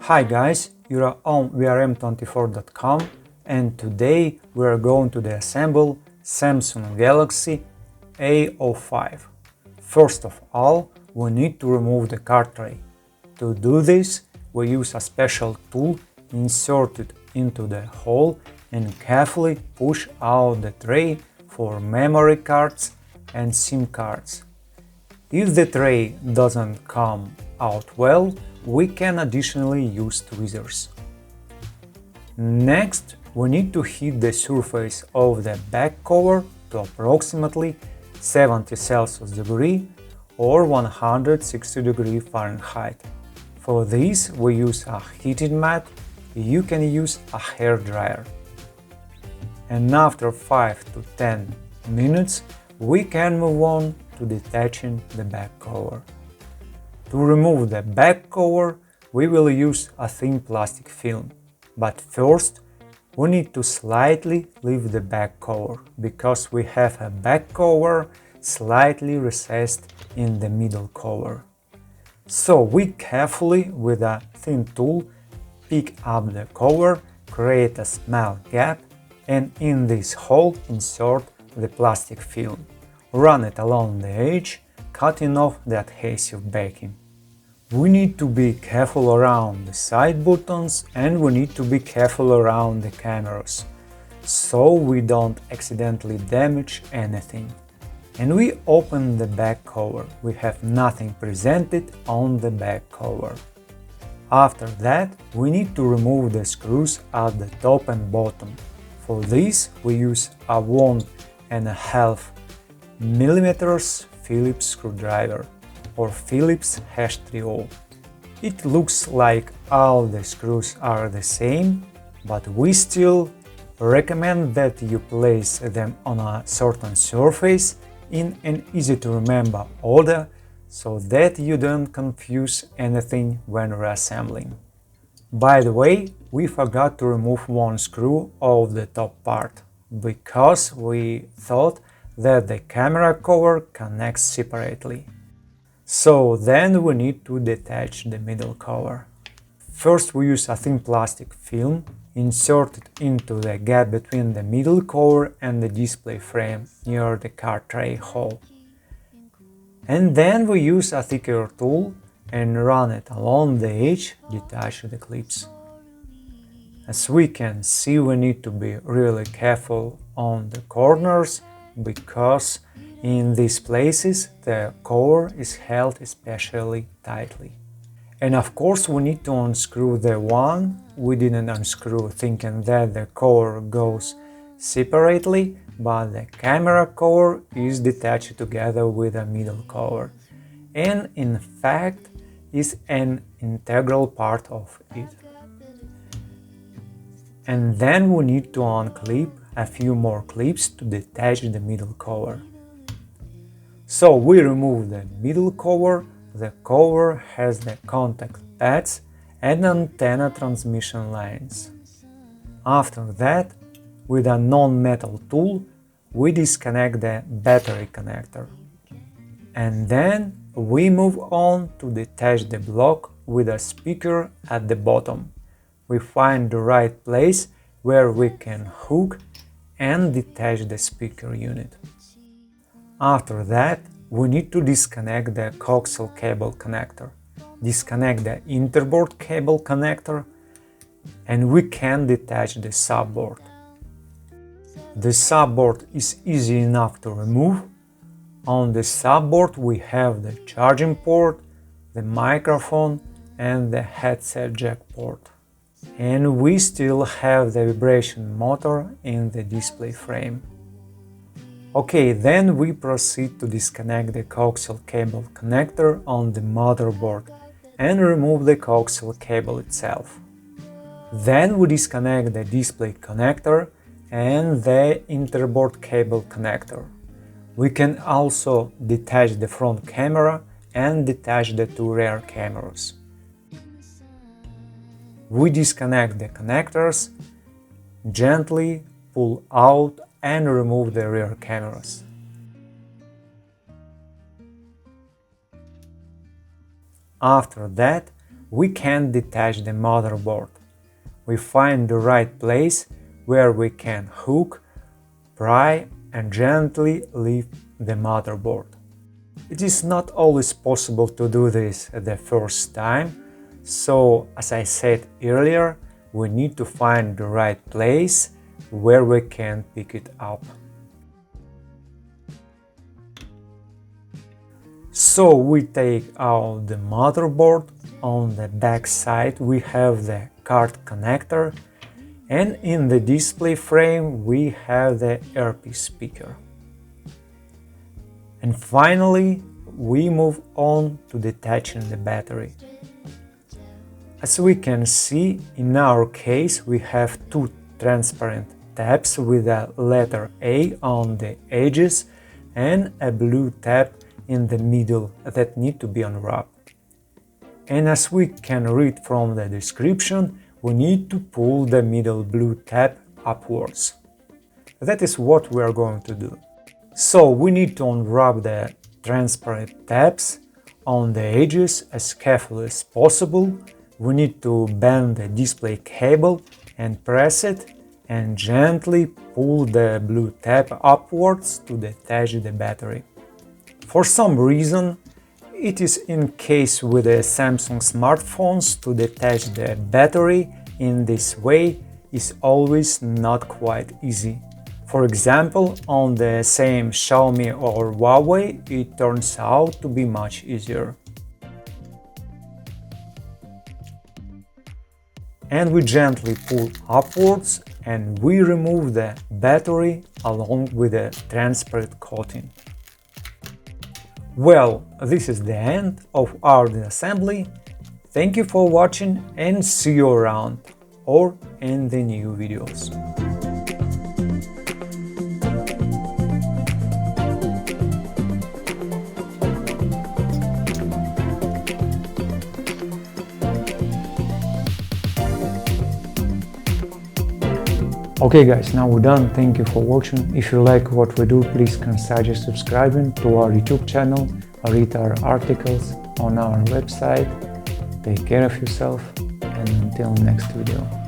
Hi guys, you're on vrm24.com and today we are going to disassemble Samsung Galaxy A05. First of all, we need to remove the card tray. To do this, we use a special tool inserted into the hole and carefully push out the tray for memory cards and SIM cards. If the tray doesn't come out well, we can additionally use tweezers. Next, we need to heat the surface of the back cover to approximately 70 Celsius degree or 160 degree Fahrenheit. For this, we use a heating mat. You can use a hair dryer. And after 5 to 10 minutes, we can move on to detaching the back cover. To remove the back cover, we will use a thin plastic film. But first, we need to slightly lift the back cover, because we have a back cover slightly recessed in the middle cover. So we carefully, with a thin tool, pick up the cover, create a small gap, and in this hole insert the plastic film. Run it along the edge, cutting off the adhesive backing. We need to be careful around the side buttons and we need to be careful around the cameras, so we don't accidentally damage anything. And we open the back cover. We have nothing presented on the back cover. After that, we need to remove the screws at the top and bottom. For this, we use a 1.5 mm Phillips screwdriver or Phillips #3O. It looks like all the screws are the same, but we still recommend that you place them on a certain surface in an easy to remember order so that you don't confuse anything when reassembling. By the way, we forgot to remove one screw of the top part, because we thought that the camera cover connects separately. So then we need to detach the middle cover. First we use a thin plastic film, insert it into the gap between the middle cover and the display frame near the card tray hole. And then we use a thicker tool and run it along the edge, detach the clips. As we can see, we need to be really careful on the corners, because in these places the cover is held especially tightly. And of course we need to unscrew the one we didn't unscrew, thinking that the cover goes separately, but the camera cover is detached together with the middle cover, and in fact is an integral part of it. And then we need to unclip a few more clips to detach the middle cover. So we remove the middle cover. The cover has the contact pads and antenna transmission lines. After that, with a non-metal tool, we disconnect the battery connector. And then we move on to detach the block with a speaker at the bottom. We find the right place where we can hook and detach the speaker unit. After that, we need to disconnect the coaxial cable connector, disconnect the interboard cable connector, and we can detach the subboard. The subboard is easy enough to remove. On the subboard we have the charging port, the microphone and the headset jack port. And we still have the vibration motor in the display frame. Okay, then we proceed to disconnect the coaxial cable connector on the motherboard and remove the coaxial cable itself. Then we disconnect the display connector and the interboard cable connector. We can also detach the front camera and detach the two rear cameras. We disconnect the connectors, gently pull out and remove the rear cameras. After that, we can detach the motherboard. We find the right place where we can hook, pry and gently lift the motherboard. It is not always possible to do this the first time, so as I said earlier, we need to find the right place where we can pick it up. So we take out the motherboard. On the back side we have the card connector, and in the display frame we have the earpiece speaker. And finally we move on to detaching the battery. As we can see, in our case we have two transparent tabs with a letter A on the edges and a blue tab in the middle that need to be unwrapped. And as we can read from the description, we need to pull the middle blue tab upwards. That is what we are going to do. So we need to unwrap the transparent tabs on the edges as carefully as possible. We need to bend the display cable and press it and gently pull the blue tab upwards to detach the battery. For some reason, it is in case with the Samsung smartphones to detach the battery in this way is always not quite easy. For example, on the same Xiaomi or Huawei, it turns out to be much easier. And we gently pull upwards and we remove the battery along with the transparent coating. Well, this is the end of our disassembly. Thank you for watching and see you around or in the new videos. Okay guys, now we're done. Thank you for watching. If you like what we do, please consider subscribing to our YouTube channel, read our articles on our website. Take care of yourself and until next video.